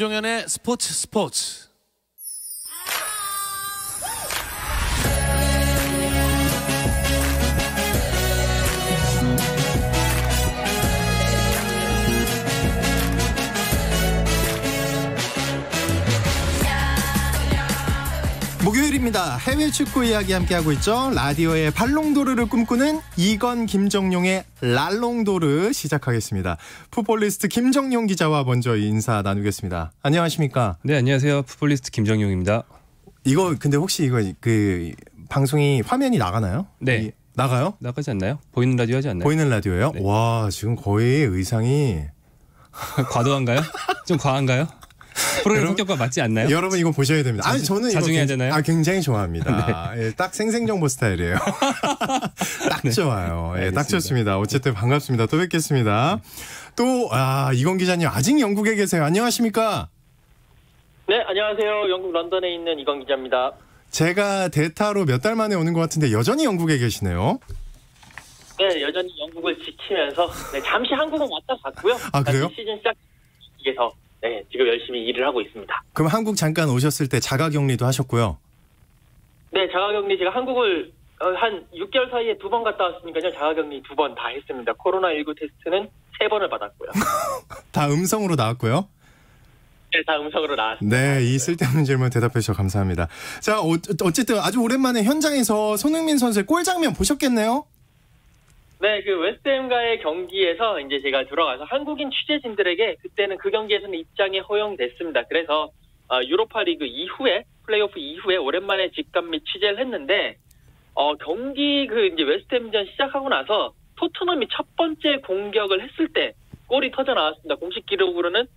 김종현의 스포츠. 목요일입니다. 해외 축구 이야기 함께하고 있죠. 라디오의 발롱도르를 꿈꾸는 이건 김정용의 랄롱도르 시작하겠습니다. 풋볼리스트 김정용 기자와 먼저 인사 나누겠습니다. 안녕하십니까? 네, 안녕하세요. 풋볼리스트 김정용입니다. 이거 근데 혹시 이거 그 방송이 화면이 나가나요? 네. 나가요? 나가지 않나요? 보이는 라디오 하지 않나요? 보이는 라디오예요? 네. 와, 지금 거의 의상이 과도한가요? 좀 과한가요? 프로그램 성격과 맞지 않나요? 여러분 이거 보셔야 됩니다. 아니 저는 자중해야 되나요? 굉장히 좋아합니다. 네. 예, 딱 생생정보 스타일이에요. 딱 좋아요. 예, 딱 좋습니다. 어쨌든 반갑습니다. 또 뵙겠습니다. 또 이건 기자님 아직 영국에 계세요. 안녕하십니까? 네, 안녕하세요. 영국 런던에 있는 이건 기자입니다. 제가 대타로 몇 달 만에 오는 것 같은데 여전히 영국에 계시네요. 네, 여전히 영국을 지키면서 잠시 한국은 왔다 갔고요. 아, 그래요? 시즌 시작에서 지금 열심히 일을 하고 있습니다. 그럼 한국 잠깐 오셨을 때 자가격리도 하셨고요? 네, 자가격리 제가 한국을 한 6개월 사이에 2번 갔다 왔으니까요. 자가격리 2번 다 했습니다. 코로나19 테스트는 3번을 받았고요. 다 음성으로 나왔고요? 네, 다 음성으로 나왔습니다. 네, 이 쓸데없는 질문 대답해 주셔서 감사합니다. 자, 어쨌든 아주 오랜만에 현장에서 손흥민 선수의 골 장면 보셨겠네요? 네, 그 웨스트햄과의 경기에서 이제 제가 들어가서 한국인 취재진들에게 그때는 그 경기에서는 입장이 허용됐습니다. 그래서 유로파리그 이후에 플레이오프 이후에 오랜만에 직관 및 취재를 했는데 경기 이제 웨스트햄전 시작하고 나서 토트넘이 첫 번째 공격을 했을 때 골이 터져 나왔습니다. 공식 기록으로는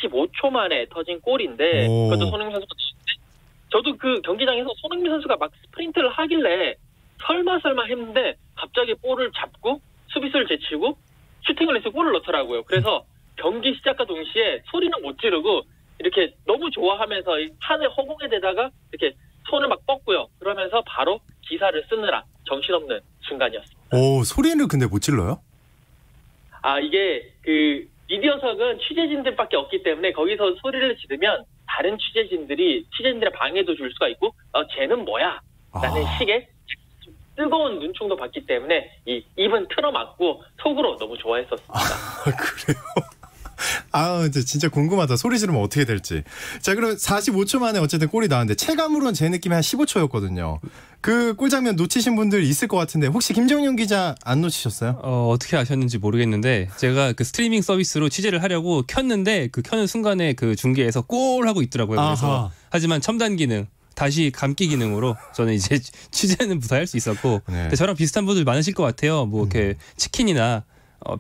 45초 만에 터진 골인데 그것도 손흥민 선수가 치는데 저도 그 경기장에서 손흥민 선수가 막 스프린트를 하길래 설마 했는데 갑자기 볼을 잡고 수비수를 제치고 슈팅을 해서 골을 넣더라고요. 그래서 경기 시작과 동시에 소리는 못 지르고 이렇게 너무 좋아하면서 하늘 허공에 대다가 이렇게 손을 막 뻗고요. 그러면서 바로 기사를 쓰느라 정신없는 순간이었습니다. 오, 소리는 근데 못 질러요? 이게 그 미디어석은 취재진들밖에 없기 때문에 거기서 소리를 지르면 다른 취재진들의 방해도 줄 수가 있고 쟤는 뭐야? 라는 식의 뜨거운 눈총도 받기 때문에 이 입은 틀어막고 속으로 너무 좋아했었습니다. 그래요? 진짜 궁금하다. 소리 지르면 어떻게 될지. 자, 그럼 45초 만에 어쨌든 골이 나왔는데 체감으로는 제 느낌이 한 15초였거든요. 그 골 장면 놓치신 분들 있을 것 같은데 혹시 김정용 기자 안 놓치셨어요? 어떻게 아셨는지 모르겠는데 제가 그 스트리밍 서비스로 취재를 하려고 켰는데 그 켜는 순간에 그 중계에서 골 하고 있더라고요. 그래서 하지만 첨단 기능 다시 감기 기능으로 저는 이제 취재는 무사할 수 있었고 근데 저랑 비슷한 분들 많으실 것 같아요. 뭐 이렇게 치킨이나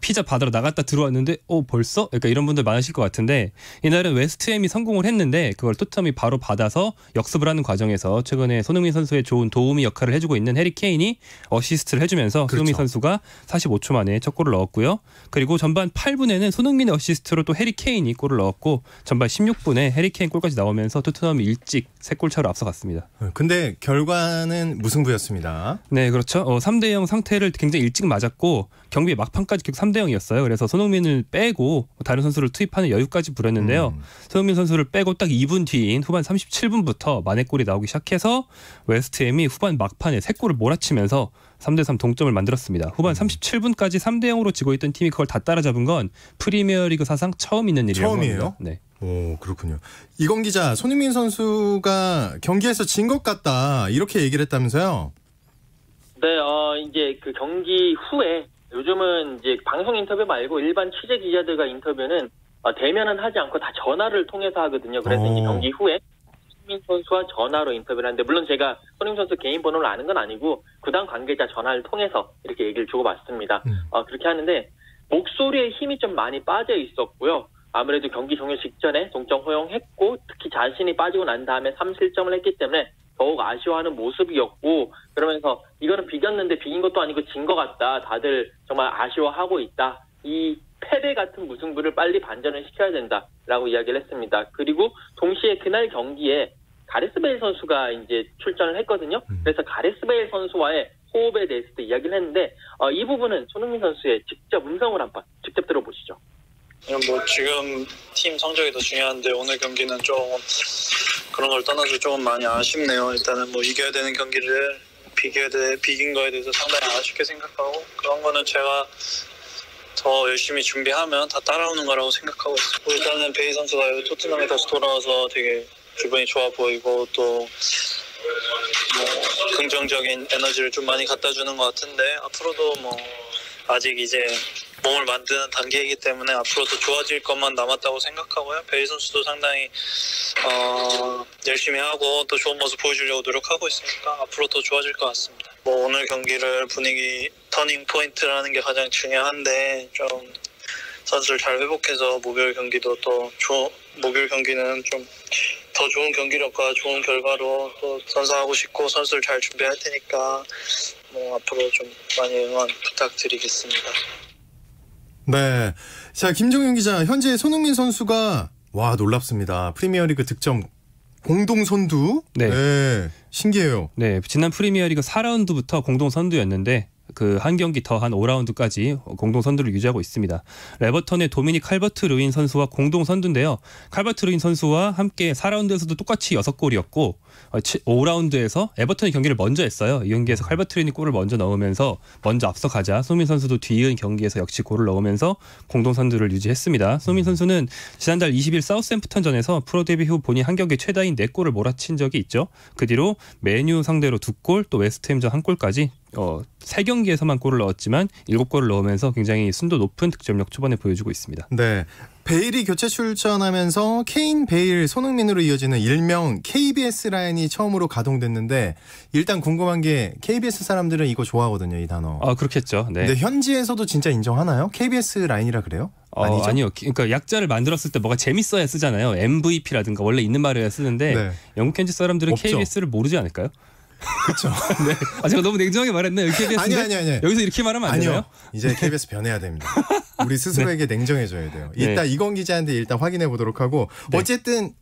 피자 받으러 나갔다 들어왔는데 벌써? 그러니까 이런 분들 많으실 것 같은데 이날은 웨스트햄이 성공을 했는데 그걸 토트넘이 바로 받아서 역습을 하는 과정에서 최근에 손흥민 선수의 좋은 도우미 역할을 해주고 있는 해리 케인이 어시스트를 해주면서 손흥민 선수가 45초 만에 첫 골을 넣었고요. 그리고 전반 8분에는 손흥민의 어시스트로 또 해리 케인이 골을 넣었고 전반 16분에 해리 케인 골까지 나오면서 토트넘이 일찍 3골 차로 앞서갔습니다. 근데 결과는 무승부였습니다. 네, 그렇죠. 3대0 상태를 굉장히 일찍 맞았고 경기 막판까지 계속 3대0이었어요. 그래서 손흥민을 빼고 다른 선수를 투입하는 여유까지 부렸는데요. 손흥민 선수를 빼고 딱 2분 뒤인 후반 37분부터 만회골이 나오기 시작해서 웨스트햄이 후반 막판에 3골을 몰아치면서 3대3 동점을 만들었습니다. 후반 37분까지 3대0으로 지고 있던 팀이 그걸 다 따라잡은 건 프리미어리그 사상 처음 있는 일이라고 합니다. 처음이에요? 네. 오, 그렇군요. 이건 기자, 손흥민 선수가 경기에서 진 것 같다 이렇게 얘기를 했다면서요? 네, 이제 그 경기 후에 요즘은 이제 방송 인터뷰 말고 일반 취재 기자들과 인터뷰는 대면은 하지 않고 다 전화를 통해서 하거든요. 그래서 이제 경기 후에 손흥민 선수와 전화로 인터뷰를 하는데 물론 제가 손흥민 선수 개인 번호를 아는 건 아니고 구단 관계자 전화를 통해서 이렇게 얘기를 주고받습니다. 그렇게 하는데 목소리에 힘이 좀 많이 빠져 있었고요. 아무래도 경기 종료 직전에 동점 허용했고 특히 자신이 빠지고 난 다음에 3실점을 했기 때문에 더욱 아쉬워하는 모습이었고 그러면서 이거는 비겼는데 비긴 것도 아니고 진 것 같다. 다들 정말 아쉬워하고 있다. 이 패배 같은 무승부를 빨리 반전을 시켜야 된다라고 이야기를 했습니다. 그리고 동시에 그날 경기에 가레스 베일 선수가 이제 출전을 했거든요. 그래서 가레스 베일 선수와의 호흡에 대해서도 이야기를 했는데 이 부분은 손흥민 선수의 직접 음성을 한번 직접 들어보시죠. 뭐 지금 팀 성적이 더 중요한데 오늘 경기는 좀 그런 걸 떠나서 조금 많이 아쉽네요. 일단은 뭐 이겨야 되는 경기를 비긴 거에 대해서 상당히 아쉽게 생각하고 그런 거는 제가 더 열심히 준비하면 다 따라오는 거라고 생각하고 있어요. 일단은 베이 선수가 토트넘에 다시 돌아와서 되게 기분이 좋아 보이고 또 뭐 긍정적인 에너지를 좀 많이 갖다 주는 것 같은데 앞으로도 뭐 아직 이제 몸을 만드는 단계이기 때문에 앞으로 더 좋아질 것만 남았다고 생각하고요. 베이 선수도 상당히 열심히 하고 또 좋은 모습 보여주려고 노력하고 있으니까 앞으로 더 좋아질 것 같습니다. 뭐 오늘 경기를 분위기 터닝 포인트라는 게 가장 중요한데 좀 선수를 잘 회복해서 목요일 경기도 또 목요일 경기는 좀 더 좋은 경기력과 좋은 결과로 또 선사하고 싶고 선수를 잘 준비할 테니까 뭐 앞으로 좀 많이 응원 부탁드리겠습니다. 네, 자 김정용 기자, 현재 손흥민 선수가 와 놀랍습니다. 프리미어리그 득점 공동 선두. 네, 신기해요. 네, 지난 프리미어리그 4라운드부터 공동 선두였는데 그 한 경기 더한 5라운드까지 공동 선두를 유지하고 있습니다. 레버턴의 도미닉 칼버트 루인 선수와 공동 선두인데요. 칼버트 루인 선수와 함께 4라운드에서도 똑같이 6골이었고 5라운드에서 에버턴의 경기를 먼저 했어요. 이 경기에서 칼버트 루인이 골을 먼저 넣으면서 먼저 앞서가자 손흥민 선수도 뒤이은 경기에서 역시 골을 넣으면서 공동 선두를 유지했습니다. 손흥민 선수는 지난달 20일 사우스햄프턴전에서 프로 데뷔 후 본인 한 경기 최다인 4골을 몰아친 적이 있죠. 그 뒤로 맨유 상대로 2골, 또 웨스트햄전 1골까지 3경기에서만 골을 넣었지만 7골을 넣으면서 굉장히 순도 높은 득점력 초반에 보여주고 있습니다. 네, 베일이 교체 출전하면서 케인, 베일, 손흥민으로 이어지는 일명 KBS 라인이 처음으로 가동됐는데 일단 궁금한 게 KBS 사람들은 이거 좋아하거든요, 이 단어. 그렇겠죠. 네. 근데 현지에서도 진짜 인정하나요? KBS 라인이라 그래요? 아니요. 그러니까 약자를 만들었을 때 뭐가 재밌어야 쓰잖아요. MVP라든가 원래 있는 말을 쓰는데 네. 영국 현지 사람들은 없죠. KBS를 모르지 않을까요? 그렇죠. 네. 제가 너무 냉정하게 말했나요? KBS 아니. 여기서 이렇게 말하면 안 되나요? 이제 KBS 변해야 됩니다. 우리 스스로에게 냉정해져야 돼요. 이따 이건 기자한테 일단 확인해 보도록 하고 어쨌든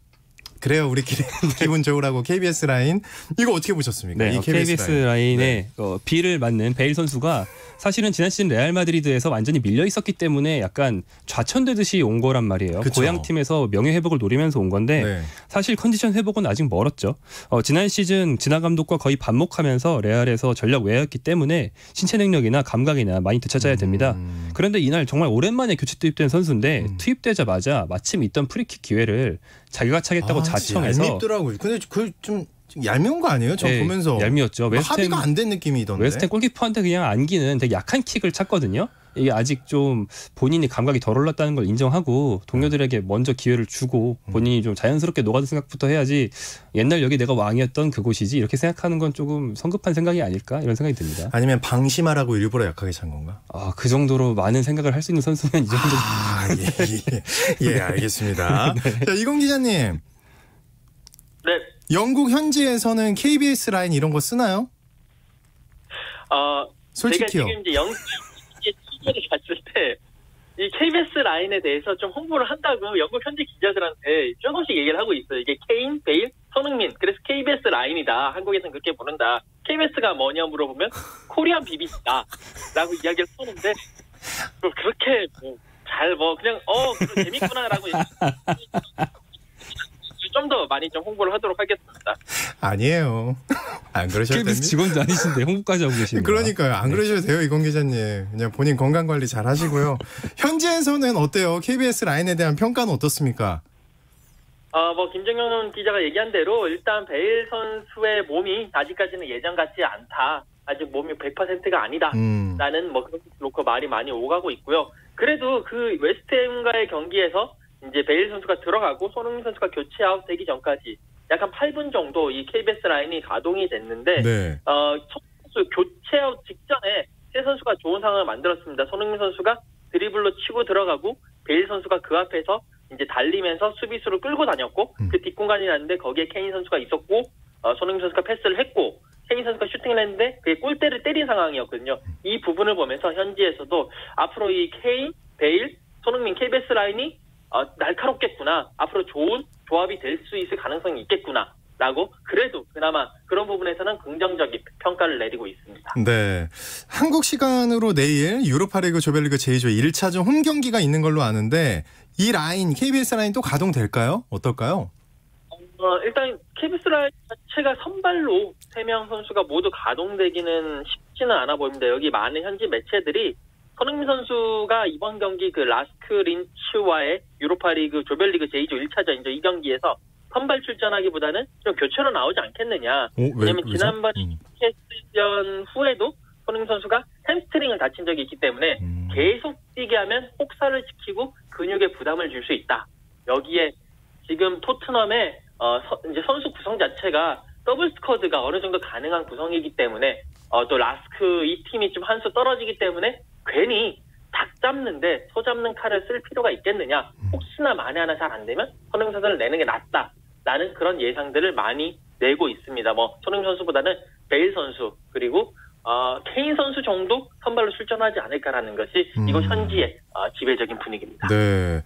그래요. 우리끼리 기분 좋으라고 KBS 라인 이거 어떻게 보셨습니까? 네, 이 KBS 라인에 B를 맡는 베일 선수가 사실은 지난 시즌 레알 마드리드에서 완전히 밀려 있었기 때문에 약간 좌천되듯이 온 거란 말이에요. 그쵸. 고향 팀에서 명예 회복을 노리면서 온 건데 사실 컨디션 회복은 아직 멀었죠. 지난 시즌 진화 감독과 거의 반목하면서 레알에서 전력 외였기 때문에 신체 능력이나 감각이나 많이 되찾아야 됩니다. 그런데 이날 정말 오랜만에 교체 투입된 선수인데 투입되자마자 마침 있던 프리킥 기회를 자기가 차겠다고 자청해서 얄밉더라고요. 근데 그 좀 얄미운 거 아니에요? 저 보면서 얄미웠죠. 합의가 안 된 느낌이던데. 웨스트햄 골키퍼한테 그냥 안기는 되게 약한 킥을 찼거든요. 이게 아직 좀 본인이 감각이 덜 올랐다는 걸 인정하고 동료들에게 먼저 기회를 주고 본인이 좀 자연스럽게 녹아들 생각부터 해야지 옛날 여기 내가 왕이었던 그곳이지 이렇게 생각하는 건 조금 성급한 생각이 아닐까 이런 생각이 듭니다. 아니면 방심하라고 일부러 약하게 찬 건가? 그 정도로 많은 생각을 할 수 있는 선수는 이 정도. 예, 알겠습니다. 네. 자, 이건 기자님. 네. 영국 현지에서는 KBS 라인 이런 거 쓰나요? 솔직히요. 제가 지금 이제 영국 취재를 갔을 때 이 KBS 라인에 대해서 좀 홍보를 한다고 영국 현지 기자들한테 조금씩 얘기를 하고 있어요. 이게 케인, 베일, 손흥민. 그래서 KBS 라인이다. 한국에서는 그렇게 부른다. KBS가 뭐냐 물어보면 코리안 BBC다. 라고 이야기를 하는데 그렇게 그냥 재밌구나라고 좀 더 많이 좀 홍보를 하도록 하겠습니다. 아니에요. 안 그러셔도 됩니다. KBS 직원도 아니신데 홍보까지 하고 계십니다. 그러니까요. 안 그러셔도 돼요. 이건 기자님. 그냥 본인 건강관리 잘 하시고요. 현지에서는 어때요? KBS 라인에 대한 평가는 어떻습니까? 김정현 기자가 얘기한 대로 일단 베일 선수의 몸이 아직까지는 예전 같지 않다. 아직 몸이 100%가 아니다. 라는 그렇게 놓고 말이 많이 오가고 있고요. 그래도 그 웨스트햄과의 경기에서 이제 베일 선수가 들어가고 손흥민 선수가 교체 아웃 되기 전까지 약 한 8분 정도 이 KBS 라인이 가동이 됐는데 선수 교체 아웃 직전에 세 선수가 좋은 상황을 만들었습니다. 손흥민 선수가 드리블로 치고 들어가고 베일 선수가 그 앞에서 이제 달리면서 수비수를 끌고 다녔고 그 뒷공간이 났는데 거기에 케인 선수가 있었고 손흥민 선수가 패스를 했고 케인 선수가 슈팅을 했는데 그게 골대를 때린 상황이었거든요. 이 부분을 보면서 현지에서도 앞으로 이 케인, 베일, 손흥민 KBS 라인이 날카롭겠구나. 앞으로 좋은 조합이 될 수 있을 가능성이 있겠구나. 라고 그래도 그나마 그런 부분에서는 긍정적인 평가를 내리고 있습니다. 네, 한국 시간으로 내일 유로파리그 조별리그 제2조 1차전 홈 경기가 있는 걸로 아는데 이 라인, KBS 라인 또 가동될까요? 어떨까요? 일단 KBS 라인 자체가 선발로 3명 선수가 모두 가동되기는 쉽지는 않아 보입니다. 여기 많은 현지 매체들이 손흥민 선수가 이번 경기 그 라스크 린츠와의 유로파리그 조별리그 제2조 1차전이죠. 이 경기에서 선발 출전하기보다는 좀 교체로 나오지 않겠느냐. 왜냐면 지난번 캐스전 후에도 손흥민 선수가 햄스트링을 다친 적이 있기 때문에 계속 뛰게 하면 혹사를 지키고 근육에 부담을 줄 수 있다. 여기에 지금 토트넘의 이제 선수 구성 자체가 더블 스쿼드가 어느 정도 가능한 구성이기 때문에 또 라스크 이 팀이 좀 한 수 떨어지기 때문에 괜히 닭 잡는데 소 잡는 칼을 쓸 필요가 있겠느냐. 혹시나 만에 하나 잘 안 되면 손흥민 선수를 내는 게 낫다라는 그런 예상들을 많이 내고 있습니다. 손흥민 선수보다는 베일 선수 그리고 케인 선수 정도 선발로 출전하지 않을까라는 것이 이곳 현지의 지배적인 분위기입니다. 네.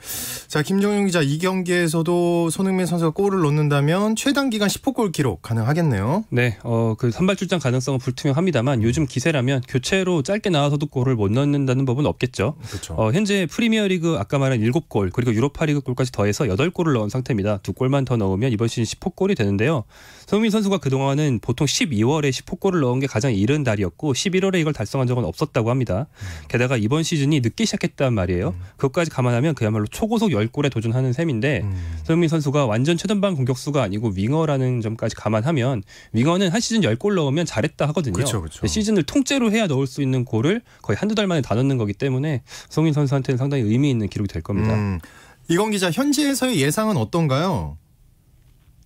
자, 김정용 기자, 이 경기에서도 손흥민 선수가 골을 넣는다면 최단 기간 10호 골 기록 가능하겠네요. 네, 그 선발 출전 가능성은 불투명합니다만 요즘 기세라면 교체로 짧게 나와서도 골을 못 넣는다는 법은 없겠죠. 그렇죠. 현재 프리미어리그 아까 말한 7골 그리고 유로파리그 골까지 더해서 8골을 넣은 상태입니다. 2골만 더 넣으면 이번 시즌 10호 골이 되는데요. 손흥민 선수가 그동안은 보통 12월에 10호 골을 넣은 게 가장 이른 달이었고 11월에 이걸 달성한 적은 없었다고 합니다. 게다가 이번 시즌이 늦게 시작했단 말이에요. 그것까지 감안하면 그야말로 초고속 10골에 도전하는 셈인데 손흥민 선수가 완전 최전방 공격수가 아니고 윙어라는 점까지 감안하면 윙어는 한 시즌 10골 넣으면 잘했다 하거든요. 그렇죠. 시즌을 통째로 해야 넣을 수 있는 골을 거의 한두 달 만에 다 넣는 거기 때문에 손흥민 선수한테는 상당히 의미 있는 기록이 될 겁니다. 이건 기자, 현지에서의 예상은 어떤가요?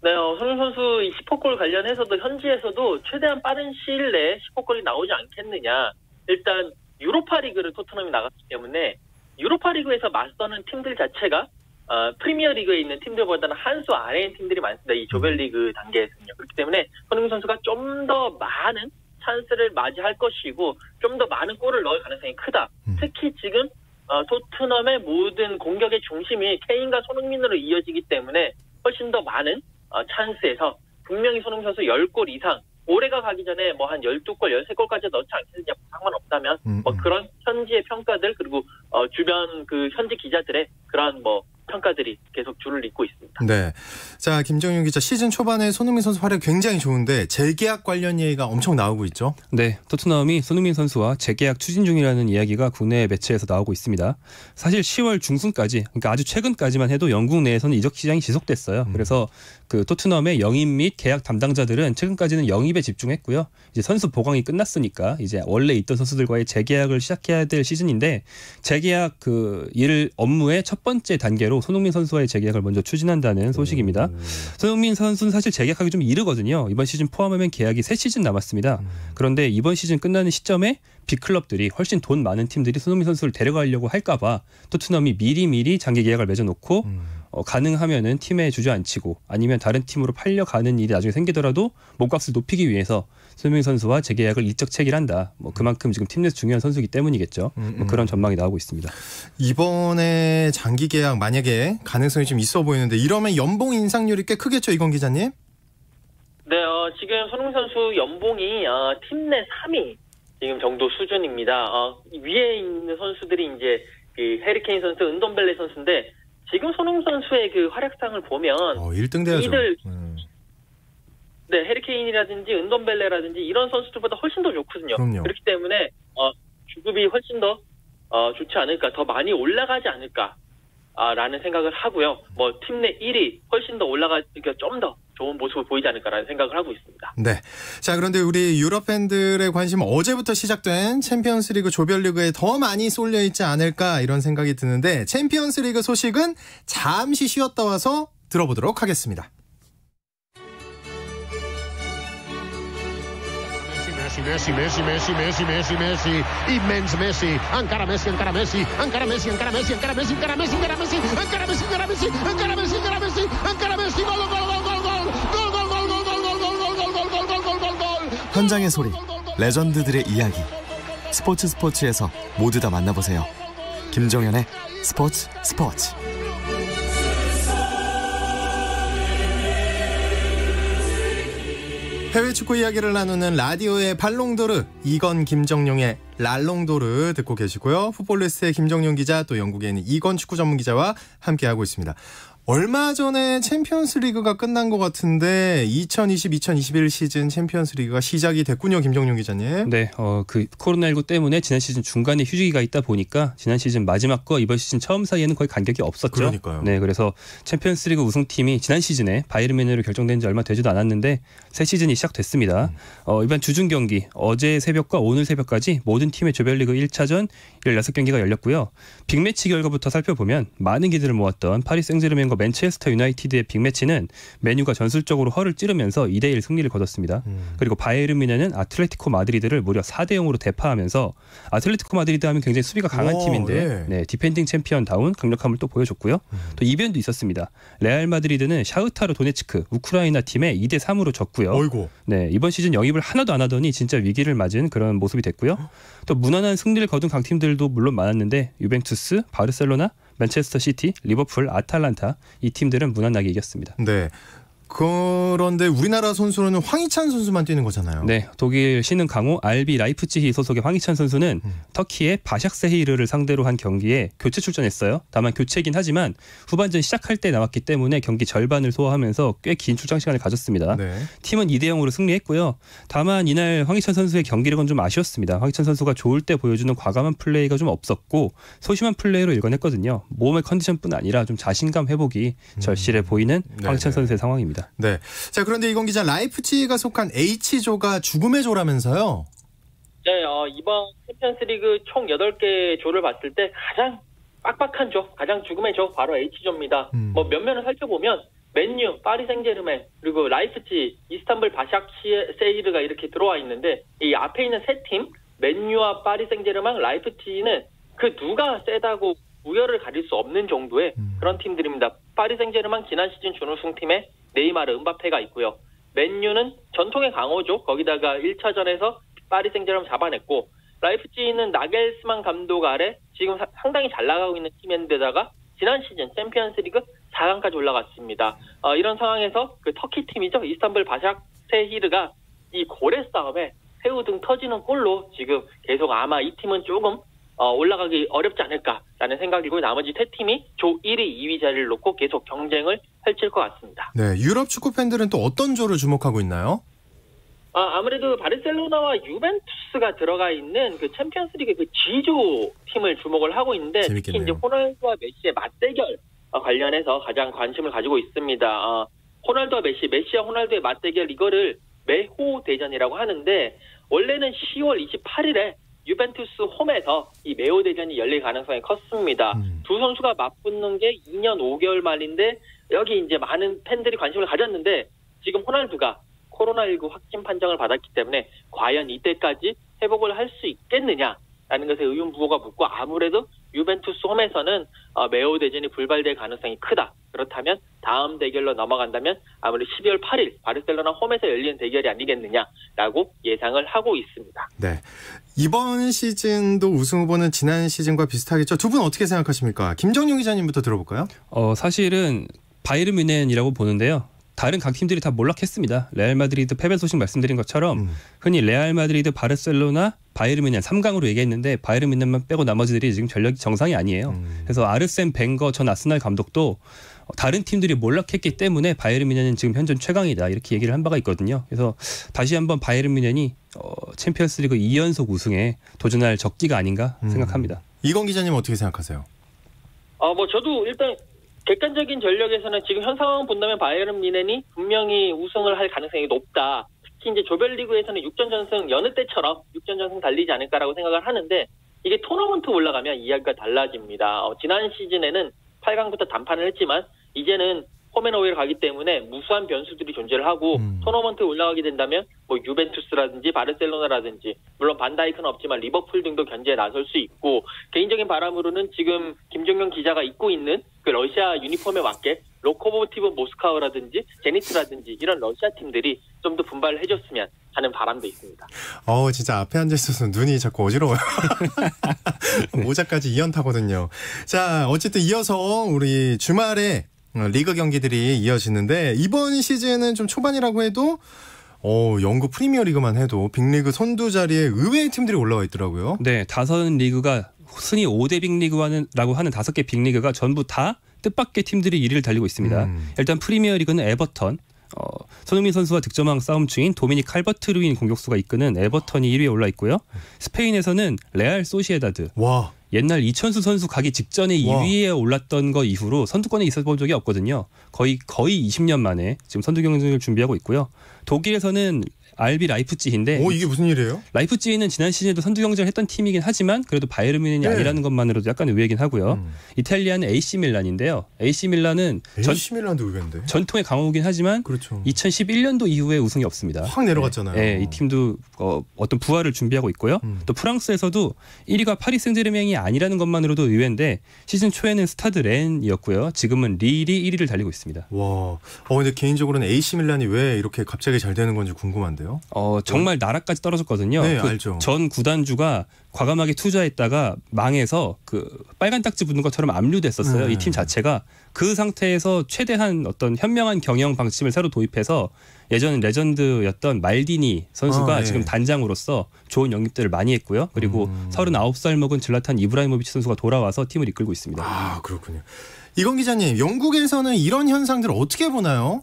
네, 손흥민 선수 10호 골 관련해서도 현지에서도 최대한 빠른 시일 내에 10호 골이 나오지 않겠느냐. 일단 유로파리그를 토트넘이 나갔기 때문에 유로파리그에서 맞서는 팀들 자체가 프리미어리그에 있는 팀들보다는 한 수 아래인 팀들이 많습니다. 이 조별리그 단계에서는요. 그렇기 때문에 손흥민 선수가 좀 더 많은 찬스를 맞이할 것이고 좀 더 많은 골을 넣을 가능성이 크다. 특히 지금 토트넘의 모든 공격의 중심이 케인과 손흥민으로 이어지기 때문에 훨씬 더 많은 찬스에서 분명히 손흥민 선수 10골 이상 올해가 가기 전에 한 12골, 13골까지 넣지 않겠느냐 상관없다면 그런 현지의 평가들 그리고 주변 그 현지 기자들의 그런 평가들이 계속 줄을 잇고 있습니다. 네. 자, 김정용 기자, 시즌 초반에 손흥민 선수 활약 굉장히 좋은데 재계약 관련 얘기가 엄청 나오고 있죠? 네, 토트넘이 손흥민 선수와 재계약 추진 중이라는 이야기가 국내 매체에서 나오고 있습니다. 사실 10월 중순까지, 그러니까 아주 최근까지만 해도 영국 내에서는 이적 시장이 지속됐어요. 그래서 그 토트넘의 영입 및 계약 담당자들은 최근까지는 영입에 집중했고요. 이제 선수 보강이 끝났으니까 이제 원래 있던 선수들과의 재계약을 시작해야 될 시즌인데 재계약 일 업무의 첫 번째 단계로 손흥민 선수와의 재계약을 먼저 추진한다는 소식입니다. 손흥민 선수는 사실 재계약하기 좀 이르거든요. 이번 시즌 포함하면 계약이 3시즌 남았습니다. 그런데 이번 시즌 끝나는 시점에 빅클럽들이 훨씬 돈 많은 팀들이 손흥민 선수를 데려가려고 할까 봐 토트넘이 미리 장기 계약을 맺어놓고 가능하면은 팀에 주저앉히고 아니면 다른 팀으로 팔려가는 일이 나중에 생기더라도 몸값을 높이기 위해서 손흥민 선수와 재계약을 일적 체결한다. 그만큼 지금 팀 내에서 중요한 선수이기 때문이겠죠. 그런 전망이 나오고 있습니다. 이번에 장기 계약 만약에 가능성이 좀 있어 보이는데 이러면 연봉 인상률이 꽤 크겠죠, 이건 기자님? 네, 지금 손흥민 선수 연봉이 팀 내 3위 지금 정도 수준입니다. 위에 있는 선수들이 이제 그 해리케인 선수, 은돈벨레 선수인데 지금 손흥민 선수의 그 활약상을 보면 1등 돼야죠. 네, 해리케인이라든지 은돈벨레라든지 이런 선수들보다 훨씬 더 좋거든요. 그럼요. 그렇기 때문에 주급이 훨씬 더 좋지 않을까, 더 많이 올라가지 않을까라는 생각을 하고요. 팀 내 1위 훨씬 더 올라가니까 좀 더 좋은 모습을 보이지 않을까라는 생각을 하고 있습니다. 네. 자, 그런데 우리 유럽 팬들의 관심은 어제부터 시작된 챔피언스리그 조별리그에 더 많이 쏠려 있지 않을까 이런 생각이 드는데 챔피언스리그 소식은 잠시 쉬었다 와서 들어보도록 하겠습니다. Messi, immens Messi, encara Messi, encara Messi, encara Messi, encara Messi, encara Messi, encara Messi, encara Messi, encara Messi, encara Messi, encara Messi, encara Messi, encara Messi, gol, gol, gol, gol, gol, gol, gol, gol, gol, gol, gol, gol, gol, gol, gol, gol, gol, gol. 현장의 소리, 레전드들의 이야기. 스포츠에서 모두 다 만나보세요. 김정현의 스포츠. 해외 축구 이야기를 나누는 라디오의 발롱도르, 이건 김정용의 랄롱도르 듣고 계시고요. 풋볼리스트의 김정용 기자, 또 영국에 있는 이건 축구 전문 기자와 함께하고 있습니다. 얼마 전에 챔피언스 리그가 끝난 것 같은데 2020-2021 시즌 챔피언스 리그가 시작이 됐군요, 김정용 기자님. 네, 그 코로나19 때문에 지난 시즌 중간에 휴지기가 있다 보니까 지난 시즌 마지막과 이번 시즌 처음 사이에는 거의 간격이 없었죠. 그러니까요. 네, 그래서 챔피언스 리그 우승팀이 지난 시즌에 바이에른 뮌헨으로 결정된 지 얼마 되지도 않았는데 새 시즌이 시작됐습니다. 이번 주중 경기 어제 새벽과 오늘 새벽까지 모든 팀의 조별리그 1차전 16경기가 열렸고요. 빅매치 결과부터 살펴보면 많은 기대를 모았던 파리 생제르맹과 맨체스터 유나이티드의 빅매치는 맨유가 전술적으로 허를 찌르면서 2대1 승리를 거뒀습니다. 그리고 바이에른 뮌헨은 아틀레티코 마드리드를 무려 4대0으로 대파하면서 아틀레티코 마드리드 하면 굉장히 수비가 강한 팀인데 네, 디펜딩 챔피언다운 강력함을 또 보여줬고요. 또 이변도 있었습니다. 레알 마드리드는 샤흐타르 도네츠크 우크라이나 팀에 2대3으로 졌고요. 어이고. 네, 이번 시즌 영입을 하나도 안 하더니 진짜 위기를 맞은 그런 모습이 됐고요. 또 무난한 승리를 거둔 강팀들도 물론 많았는데 유벤투스, 바르셀로나, 맨체스터 시티, 리버풀, 아탈란타 이 팀들은 무난하게 이겼습니다. 네. 그런데 우리나라 선수로는 황희찬 선수만 뛰는 거잖아요. 네, 독일 신흥 강호 RB 라이프치히 소속의 황희찬 선수는 터키의 바샥세히르를 상대로 한 경기에 교체 출전했어요. 다만 교체이긴 하지만 후반전 시작할 때 나왔기 때문에 경기 절반을 소화하면서 꽤 긴 출장 시간을 가졌습니다. 네. 팀은 2대0으로 승리했고요. 다만 이날 황희찬 선수의 경기력은 좀 아쉬웠습니다. 황희찬 선수가 좋을 때 보여주는 과감한 플레이가 좀 없었고 소심한 플레이로 일궈냈거든요. 몸의 컨디션뿐 아니라 좀 자신감 회복이 절실해 보이는 황희찬 선수의 상황입니다. 네. 자, 그런데 이건 기자, 라이프치히가 속한 H조가 죽음의 조라면서요? 네, 이번 챔피언스리그 총 8개 조를 봤을 때 가장 빡빡한 조, 가장 죽음의 조 바로 H조입니다. 뭐 면면을 살펴보면 맨유, 파리 생제르맹, 그리고 라이프치히, 이스탄불 바샥세히르가 이렇게 들어와 있는데 이 앞에 있는 세 팀, 맨유와 파리 생제르맹, 라이프치히는 그 누가 세다고 우열을 가릴 수 없는 정도의 그런 팀들입니다. 파리 생제르맹 지난 시즌 준우승팀에 네이마르, 음바페가 있고요. 맨유는 전통의 강호죠. 거기다가 1차전에서 파리 생제르맹 잡아냈고 라이프치히는 나겔스만 감독 아래 지금 상당히 잘 나가고 있는 팀인데다가 지난 시즌 챔피언스리그 4강까지 올라갔습니다. 이런 상황에서 그 터키 팀이죠. 이스탄불 바샥세히르가 이 고래 싸움에 새우등 터지는 골로 지금 계속 아마 이 팀은 조금 올라가기 어렵지 않을까라는 생각이고 나머지 세 팀이 조 1위, 2위 자리를 놓고 계속 경쟁을 펼칠 것 같습니다. 네, 유럽 축구 팬들은 또 어떤 조를 주목하고 있나요? 아무래도 바르셀로나와 유벤투스가 들어가 있는 그 챔피언스리그 그 G조 팀을 주목을 하고 있는데 재밌겠네요. 특히 이제 호날두와 메시의 맞대결 관련해서 가장 관심을 가지고 있습니다. 호날두와 메시와 호날두의 맞대결 이거를 메호 대전이라고 하는데 원래는 10월 28일에 유벤투스 홈에서 이 메호 대전이 열릴 가능성이 컸습니다. 두 선수가 맞붙는 게 2년 5개월 만인데 여기 이제 많은 팬들이 관심을 가졌는데 지금 호날두가 코로나19 확진 판정을 받았기 때문에 과연 이때까지 회복을 할 수 있겠느냐라는 것에 의문부호가 붙고 아무래도 유벤투스 홈에서는 메호 대전이 불발될 가능성이 크다. 그렇다면 다음 대결로 넘어간다면 아무래도 12월 8일 바르셀로나 홈에서 열리는 대결이 아니겠느냐라고 예상을 하고 있습니다. 네. 이번 시즌도 우승 후보는 지난 시즌과 비슷하겠죠. 두 분 어떻게 생각하십니까? 김정용 기자님부터 들어볼까요? 사실은 바이에른 뮌헨이라고 보는데요. 다른 강팀들이 다 몰락했습니다. 레알 마드리드 패배 소식 말씀드린 것처럼 흔히 레알 마드리드, 바르셀로나, 바이에른 뮌헨 3강으로 얘기했는데 바이에른 뮌헨만 빼고 나머지들이 지금 전력이 정상이 아니에요. 그래서 아르센 벵거 전 아스날 감독도 다른 팀들이 몰락했기 때문에 바이에른 뮌헨은 지금 현존 최강이다 이렇게 얘기를 한 바가 있거든요. 그래서 다시 한번 바이에른 뮌헨이 챔피언스리그 2연속 우승에 도전할 적기가 아닌가 생각합니다. 이건 기자님 어떻게 생각하세요? 저도 일단 객관적인 전력에서는 지금 현 상황 본다면 바이에른 뮌헨이 분명히 우승을 할 가능성이 높다. 특히 이제 조별리그에서는 6전 전승 여느 때처럼 6전 전승 달리지 않을까라고 생각을 하는데 이게 토너먼트 올라가면 이야기가 달라집니다. 지난 시즌에는 8강부터 단판을 했지만 이제는 홈앤어웨이를 가기 때문에 무수한 변수들이 존재를 하고 토너먼트에 올라가게 된다면 뭐 유벤투스라든지 바르셀로나라든지 물론 반다이크는 없지만 리버풀 등도 견제에 나설 수 있고 개인적인 바람으로는 지금 김정용 기자가 입고 있는 그 러시아 유니폼에 맞게 로코모티브 모스카우라든지 제니트라든지 이런 러시아 팀들이 좀 더 분발을 해줬으면 하는 바람도 있습니다. 진짜 앞에 앉아있어서 눈이 자꾸 어지러워요. 모자까지 이연타거든요. 자, 어쨌든 이어서 우리 주말에 리그 경기들이 이어지는데 이번 시즌은 좀 초반이라고 해도 영국 프리미어리그만 해도 빅리그 선두 자리에 의외의 팀들이 올라와 있더라고요. 네, 5리그가 순위 5대 빅리그라고 하는 5개 빅리그가 전부 다 뜻밖의 팀들이 1위를 달리고 있습니다. 일단 프리미어리그는 에버턴, 손흥민 선수와 득점왕 싸움 중인 도미닉 칼버트 루인 공격수가 이끄는 에버턴이 1위에 올라 있고요. 스페인에서는 레알 소시에다드. 와. 옛날 이천수 선수 가기 직전에 2위에 올랐던 거 이후로 선두권에 있어본 적이 없거든요. 거의 20년 만에 지금 선두 경쟁을 준비하고 있고요. 독일에서는 RB 라이프치히인데 이게 무슨 일이에요? 라이프치히는 지난 시즌에도 선두 경쟁을 했던 팀이긴 하지만 그래도 바이에른 뮌헨이 아니라는 것만으로도 약간 의외긴 하고요. 이탈리아는 AC 밀란인데요. AC 밀란은 밀란도 의외인데. 전통의 강호긴 하지만 그렇죠. 2011년도 이후에 우승이 없습니다. 확 내려갔잖아요. 네, 이 팀도 어떤 부활을 준비하고 있고요. 또 프랑스에서도 1위가 파리 생제르맹이 아니라는 것만으로도 의외인데 시즌 초에는 스타드 렌이었고요. 지금은 릴이 1위를 달리고 있습니다. 와, 근데 개인적으로는 AC 밀란이 왜 이렇게 갑자기 잘 되는 건지 궁금한데요. 정말 나락까지 떨어졌거든요. 네, 알죠. 전 구단주가 과감하게 투자했다가 망해서 그 빨간 딱지 붙는 것처럼 압류됐었어요. 이 팀 자체가 그 상태에서 최대한 어떤 현명한 경영 방침을 새로 도입해서 예전 레전드였던 말디니 선수가 지금 단장으로서 좋은 영입들을 많이 했고요. 그리고 39살 먹은 질라탄 이브라이모비치 선수가 돌아와서 팀을 이끌고 있습니다. 아, 그렇군요. 이건 기자님, 영국에서는 이런 현상들을 어떻게 보나요?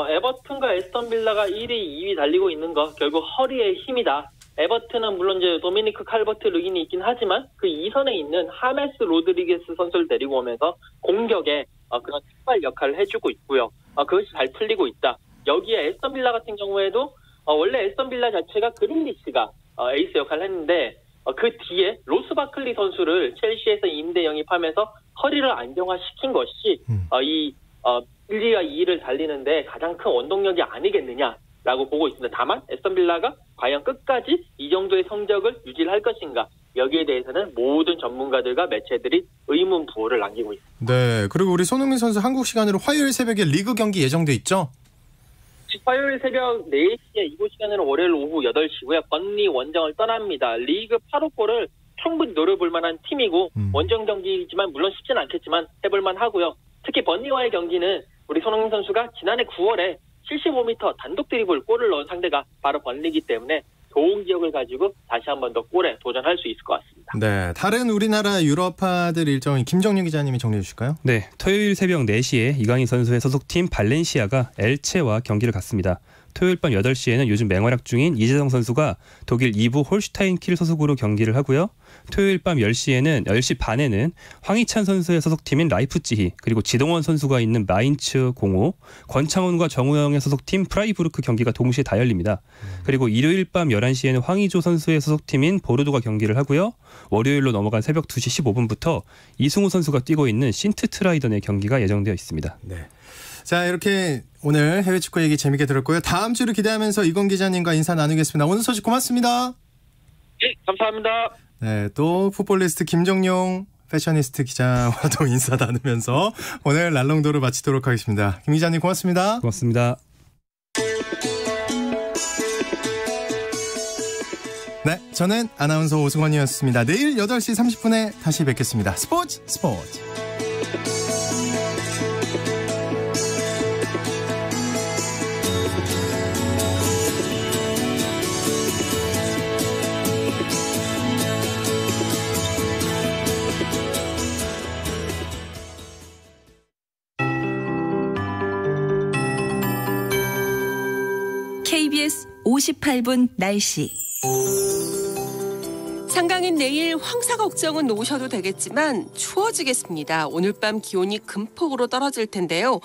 에버튼과 에스턴 빌라가 1위, 2위 달리고 있는 거 결국 허리의 힘이다. 에버튼은 물론 이제 도미니크 칼버트 르긴이 있긴 하지만 그 2선에 있는 하메스 로드리게스 선수를 데리고 오면서 공격에 그런 촉발 역할을 해주고 있고요. 그것이 잘 풀리고 있다. 여기에 에스턴 빌라 같은 경우에도 원래 에스턴 빌라 자체가 그린리시가 에이스 역할을 했는데 그 뒤에 로스 바클리 선수를 첼시에서 임대 영입하면서 허리를 안정화시킨 것이 이 1위와 2위를 달리는데 가장 큰 원동력이 아니겠느냐라고 보고 있습니다. 다만 에스턴 빌라가 과연 끝까지 이 정도의 성적을 유지를 할 것인가, 여기에 대해서는 모든 전문가들과 매체들이 의문 부호를 남기고 있습니다. 네, 그리고 우리 손흥민 선수 한국 시간으로 화요일 새벽에 리그 경기 예정돼 있죠? 화요일 새벽 4시에 이곳 시간으로 월요일 오후 8시고요. 번리 원정을 떠납니다. 리그 8호 골을 충분히 노려볼 만한 팀이고 원정 경기이지만 물론 쉽지는 않겠지만 해볼 만하고요. 특히 번리와의 경기는 우리 손흥민 선수가 지난해 9월에 75m 단독 드리블 골을 넣은 상대가 바로 번리이기 때문에 좋은 기억을 가지고 다시 한 번 더 골에 도전할 수 있을 것 같습니다. 네, 다른 우리나라 유럽파들 일정을 김정유 기자님이 정리해 주실까요? 네, 토요일 새벽 4시에 이강인 선수의 소속팀 발렌시아가 엘체와 경기를 갖습니다. 토요일 밤 8시에는 요즘 맹활약 중인 이재성 선수가 독일 2부 홀슈타인 킬 소속으로 경기를 하고요. 토요일 밤 10시 반에는 황희찬 선수의 소속팀인 라이프치히, 그리고 지동원 선수가 있는 마인츠 05, 권창훈과 정우영의 소속팀 프라이부르크 경기가 동시에 다 열립니다. 그리고 일요일 밤 11시에는 황의조 선수의 소속팀인 보르도가 경기를 하고요. 월요일로 넘어간 새벽 2시 15분부터 이승우 선수가 뛰고 있는 신트트라이던의 경기가 예정되어 있습니다. 네. 자, 이렇게 오늘 해외 축구 얘기 재밌게 들었고요. 다음 주를 기대하면서 이건 기자님과 인사 나누겠습니다. 오늘 소식 고맙습니다. 네, 감사합니다. 네, 또 풋볼리스트 김정용 패셔니스트 기자와도 인사 나누면서 오늘 랄롱도를 마치도록 하겠습니다. 김 기자님 고맙습니다. 고맙습니다. 네, 저는 아나운서 오승원이었습니다. 내일 8시 30분에 다시 뵙겠습니다. 스포츠. KBS 58분 날씨. 상강인 내일 황사 걱정은 놓으셔도 되겠지만 추워지겠습니다. 오늘 밤 기온이 금폭으로 떨어질 텐데요.